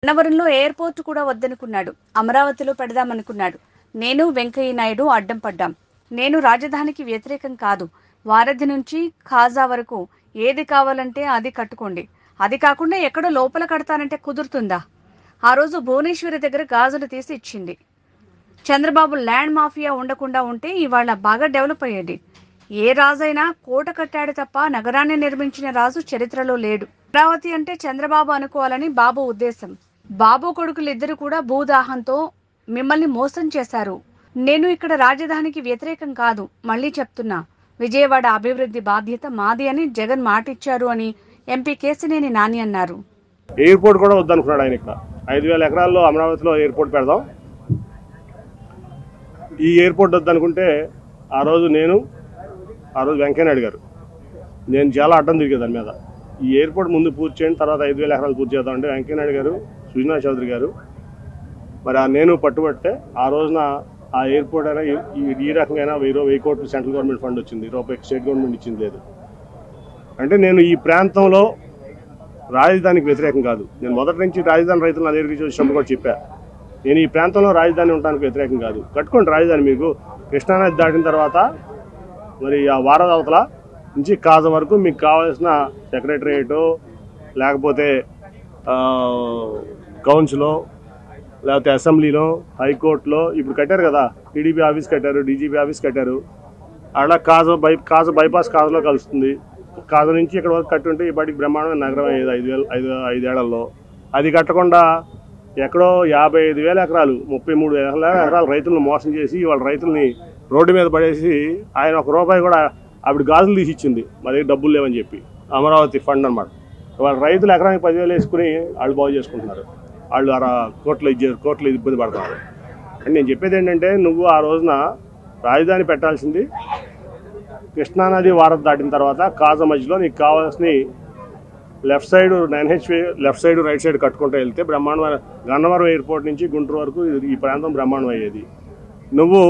అన్నవరంలో airport కూడా వద్దనుకున్నాడు. అమరావతిలో పెడదామనుకున్నాడు. నేను వెంకయ్య నాయుడు అడ్డం పడ్డాం. నేను రాజధానికి వ్యతిరేకం కాదు. వారధి నుంచి ఖాజా వరకు ఏది కావాలంటే అది కట్టుకోండి. అది కాకుండా ఎక్కడో లోపల కడతానంటే కుదురుతుందా? ఆ రోజు భువనేశ్వరి దగ్గర గాజులు తీసి ఇచ్చింది. చంద్రబాబు ల్యాండ్ మాఫియా ఉండకుండా ఉంటే ఇవాళ బాగా డెవలప్ అయ్యేది. ఏ రాజైనా కోట కట్టాడు తప్ప నగరాన్ని నిర్మించిన రాజు చరిత్రలో లేడు. అమరావతి అంటే చంద్రబాబు అనుకోవాలని బాబు ఉద్దేశం. బాబు కొడుకులిద్దరు కూడా భూదాహంతో మిమ్మల్ని మోసం చేశారు. నేను ఇక్కడ రాజధానికి వ్యతిరేకం కాదు. మళ్ళీ చెప్తున్నా, విజయవాడ అభివృద్ధి బాధ్యత మాది అని జగన్ మాటిచ్చారు అని ఎంపీ కేశినేని నాని అన్నారు. ఎయిర్పోర్ట్ కూడా వద్దనుకున్నాడు ఆయన. ఇక్కడ 5,000 ఎకరాల్లో అమరావతిలో ఎయిర్పోర్ట్ పెడదాం. ఈ ఎయిర్పోర్ట్ వద్దనుకుంటే ఆ రోజు వెంకయ్య నాయుడు గారు నేను చాలా అడ్డం తిరిగే దాని మీద. ఈ ఎయిర్పోర్ట్ ముందు పూర్తి చేయండి, తర్వాత 5,000 ఎకరాలు పూర్తి చేద్దాం అంటే వెంకయ్య నాయుడు గారు, సుజనా చౌదరి గారు మరి నేను పట్టుబట్టే ఆ రోజున ఆ ఎయిర్పోర్ట్ అయినా ఈ రకంగా 1,000 కోట్లు సెంట్రల్ గవర్నమెంట్ ఫండ్ వచ్చింది, రూపాయి స్టేట్ గవర్నమెంట్ ఇచ్చింది లేదు. అంటే నేను ఈ ప్రాంతంలో రాజధానికి వ్యతిరేకం కాదు. నేను మొదటి నుంచి రాజధాని రైతులు నా దగ్గరికి వచ్చినప్పుడు కూడా చెప్పా, నేను ఈ ప్రాంతంలో రాజధాని ఉండడానికి వ్యతిరేకం కాదు. కట్టుకోండి రాజధాని. మీకు కృష్ణానది దాటిన తర్వాత మరి ఆ వారధి అవతల నుంచి కాజా వరకు మీకు కావాల్సిన సెక్రటరియేటో లేకపోతే కౌన్సిలో లేకపోతే అసెంబ్లీలో హైకోర్టులో ఇప్పుడు కట్టారు కదా, టీడీపీ ఆఫీస్ కట్టారు, డీజీపీ ఆఫీస్ కట్టారు. అలా కాజా బైపాస్ కాజాలో కలుస్తుంది. కాజా నుంచి ఇక్కడ వరకు కట్టుంటే ఈ బడికి బ్రహ్మాండమైన నగరం అయ్యేది 5 ఏళ్లలో. అది కట్టకుండా ఎక్కడో 55,000 ఎకరాలు 33,000 ఎకరాలు రైతులను మోసం చేసి వాళ్ళ రైతుల్ని రోడ్డు మీద పడేసి ఆయన ₹1 కూడా ఆవిడ గాజులు తీసి ఇచ్చింది, మా దగ్గర డబ్బులు లేవని చెప్పి. అమరావతి ఫండ్ అనమాట. వాళ్ళ రైతులు ఎకరానికి 10,000 వేసుకుని వాళ్ళు బాగు చేసుకుంటున్నారు. వాళ్ళు కోట్లు ఇబ్బంది పడుతున్నారు. అని నేను చెప్పేది ఏంటంటే, నువ్వు ఆ రోజున రాజధాని పెట్టాల్సింది కృష్ణానది వారధి దాటిన తర్వాత కాజా మధ్యలో నీకు కావాల్సిన left side 9HP left side right side కట్టుకుంటూ వెళ్తే బ్రహ్మాండమైన గన్నవరం ఎయిర్పోర్ట్ నుంచి గుంటూరు వరకు ఈ ప్రాంతం బ్రహ్మాండం అయ్యేది. నువ్వు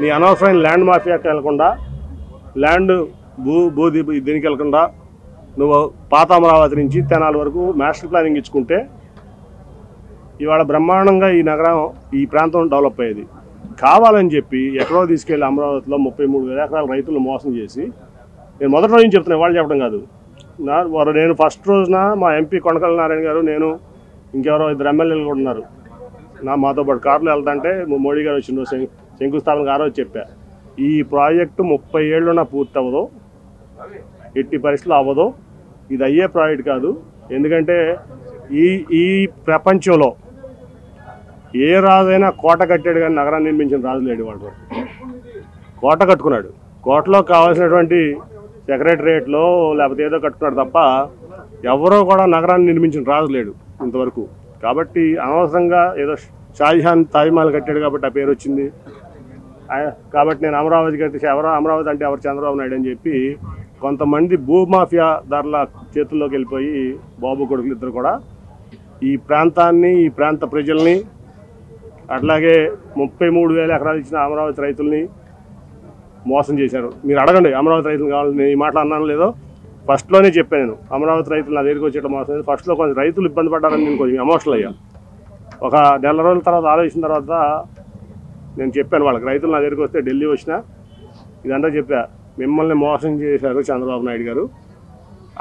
నీ అనవసరమైన ల్యాండ్ మాఫియాకి వెళ్లకుండా, ల్యాండ్ దీనికి వెళ్లకుండా నువ్వు పాత అమరావతి నుంచి తెనాలి వరకు మాస్టర్ ప్లానింగ్ ఇచ్చుకుంటే ఇవాళ బ్రహ్మాండంగా ఈ నగరం ఈ ప్రాంతం డెవలప్ అయ్యేది. కావాలని చెప్పి ఎక్కడో తీసుకెళ్ళి అమరావతిలో 33,000 ఎకరాల రైతులను మోసం చేసి, నేను మొదటి రోజు నుంచి చెప్తున్నా, వాళ్ళు చెప్పడం కాదు. నేను ఫస్ట్ రోజున మా ఎంపీ కొనకళ్ళ నారాయణ గారు, నేను ఇంకెవరో 2 ఎమ్మెల్యేలు కూడా ఉన్నారు మాతో పాటు కారులో వెళ్తుంటే మోడీ గారు వచ్చిన శంకుస్థాపనకు ఆ రోజు చెప్పా, ఈ ప్రాజెక్టు 30 ఏళ్ళున్నా పూర్తి అవ్వదు, ఎట్టి పరిస్థితులు అవ్వదు, ఇది అయ్యే ప్రాజెక్ట్ కాదు. ఎందుకంటే ఈ ప్రపంచంలో ఏ రాజైనా కోట కట్టాడు కానీ నగరాన్ని నిర్మించిన రాజు లేడు. వాడు కోట కట్టుకున్నాడు, కోటలో కావాల్సినటువంటి సెక్రటరియేట్లో లేకపోతే ఏదో కట్టుకున్నాడు తప్ప ఎవరో కూడా నగరాన్ని నిర్మించిన రాజు లేడు ఇంతవరకు. కాబట్టి అనవసరంగా ఏదో షాజహాన్ తాజ్మహల్ కట్టాడు కాబట్టి ఆ పేరు వచ్చింది. కాబట్టి నేను అమరావతి కట్టించి అమరావతి అంటే ఎవరు చంద్రబాబు నాయుడు అని చెప్పి కొంతమంది భూమాఫియా ధరల చేతుల్లోకి వెళ్ళిపోయి బాబు కొడుకులు ఇద్దరు కూడా ఈ ప్రాంతాన్ని, ఈ ప్రాంత ప్రజల్ని, అట్లాగే 33,000 ఎకరాలు ఇచ్చిన అమరావతి రైతుల్ని మోసం చేశారు. మీరు అడగండి అమరావతి రైతులు కావాలని. నేను ఈ మాట అన్నాను లేదో ఫస్ట్లోనే చెప్పాను. నేను అమరావతి రైతులు నా దగ్గరికి వచ్చేట మోసం, ఫస్ట్లో కొంచెం రైతులు ఇబ్బంది పడ్డారని నేను కొంచెం ఎమోషనల్ అయ్యా. ఒక నెల రోజుల తర్వాత ఆలోచించిన తర్వాత నేను చెప్పాను వాళ్ళకి, రైతులు నా దగ్గరికి వస్తే ఢిల్లీ వచ్చినా ఇదంతా చెప్పా, మిమ్మల్ని మోసం చేశారు చంద్రబాబు నాయుడు గారు,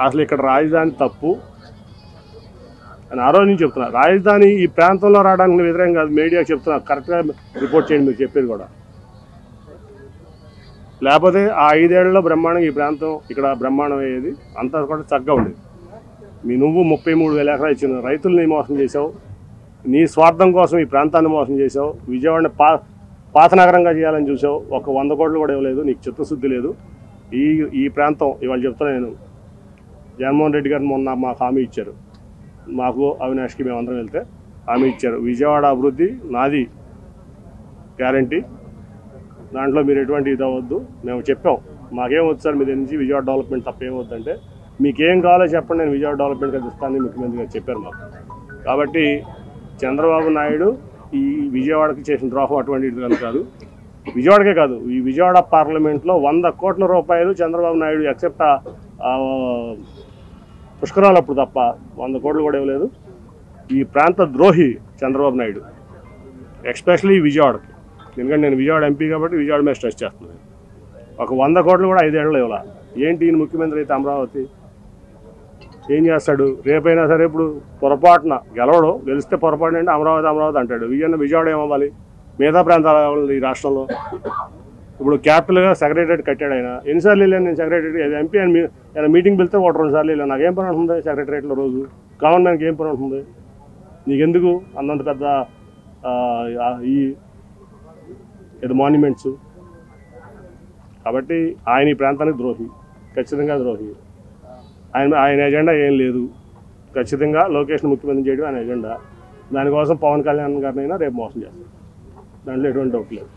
అసలు ఇక్కడ రాజధాని తప్పు అని ఆ రోజు నుంచి చెప్తున్నా. రాజధాని ఈ ప్రాంతంలో రావడానికి వ్యతిరేకం కాదు, మీడియాకి చెప్తున్నా, కరెక్ట్గా రిపోర్ట్ చేయండి మీరు చెప్పేది కూడా. లేకపోతే ఆ 5 ఏళ్లలో బ్రహ్మాండం ఈ ప్రాంతం ఇక్కడ బ్రహ్మాండం అయ్యేది, అంతా కూడా చక్కగా ఉండేది. నువ్వు 33,000 ఎకరాలు ఇచ్చిన రైతుల్ని మోసం చేసావు, నీ స్వార్థం కోసం ఈ ప్రాంతాన్ని మోసం చేసావు, విజయవాడని పాత నగరంగా చేయాలని చూసావు, 100 కోట్లు కూడా ఇవ్వలేదు, నీకు చిత్తశుద్ధి లేదు. ఈ ప్రాంతం ఇవాళ చెప్తున్నా నేను, జగన్మోహన్ రెడ్డి గారు మొన్న మాకు హామీ ఇచ్చారు, మాకు అవినాష్కి మేమందరం వెళ్తే హామీ ఇచ్చారు, విజయవాడ అభివృద్ధి నాది గ్యారంటీ, దాంట్లో మీరు ఎటువంటి ఇది అవ్వద్దు. మేము చెప్పాం, మాకేం వద్దు సార్ మీ దగ్గర నుంచి విజయవాడ డెవలప్మెంట్ తప్ప ఏం వద్దంటే, మీకేం కావాలో చెప్పండి నేను విజయవాడ డెవలప్మెంట్ ఇస్తానని ముఖ్యమంత్రి గారు చెప్పారు మాకు. కాబట్టి చంద్రబాబు నాయుడు ఈ విజయవాడకి చేసిన ద్రోహం అటువంటిది కాదు. విజయవాడకే కాదు, ఈ విజయవాడ పార్లమెంట్లో 100 కోట్ల రూపాయలు చంద్రబాబు నాయుడు ఎక్సెప్ట్ పుష్కరాలు అప్పుడు తప్ప 100 కోట్లు కూడా ఇవ్వలేదు. ఈ ప్రాంత ద్రోహి చంద్రబాబు నాయుడు, ఎస్పెషలీ విజయవాడకి. ఎందుకంటే నేను విజయవాడ ఎంపీ కాబట్టి విజయవాడ మీద స్ట్రెస్ చేస్తున్నాను. ఒక 100 కోట్లు కూడా 5 ఏళ్ళు ఇవ్వాల. ఏంటి ఈయన ముఖ్యమంత్రి అయితే అమరావతి ఏం చేస్తాడు? రేపైనా సరే ఇప్పుడు పొరపాటున గెలవడు, గెలిస్తే పొరపాటు అంటే అమరావతి అంటాడు. విజయవాడ ఏమవ్వాలి? మిగతా ప్రాంతాల ఈ రాష్ట్రంలో ఇప్పుడు క్యాపిటల్గా సెక్రటరేట్ కట్టాడు ఆయన. ఎన్నిసార్లు వెళ్ళాను నేను సెక్రటరేట్? ఎంపీ ఆయన మీటింగ్ వెళ్తే 1-2 సార్లు వెళ్ళాను. నాకేం పని ఉంటుంది సెక్రటరేట్లో? రోజు కామన్ మ్యాన్కి ఏం పని ఉంటుంది? నీకెందుకు అంతంత పెద్ద ఈ ఏదో మాన్యుమెంట్స్? కాబట్టి ఆయన ఈ ప్రాంతానికి ద్రోహి, ఖచ్చితంగా ద్రోహి. ఆయన ఎజెండా ఏం లేదు. ఖచ్చితంగా లోకేష్ను ముఖ్యమంత్రి చేయడం ఆయన ఎజెండా. దానికోసం పవన్ కళ్యాణ్ గారినైనా రేపు మోసం చేస్తారు, దాంట్లో ఎటువంటి డౌట్ లేదు.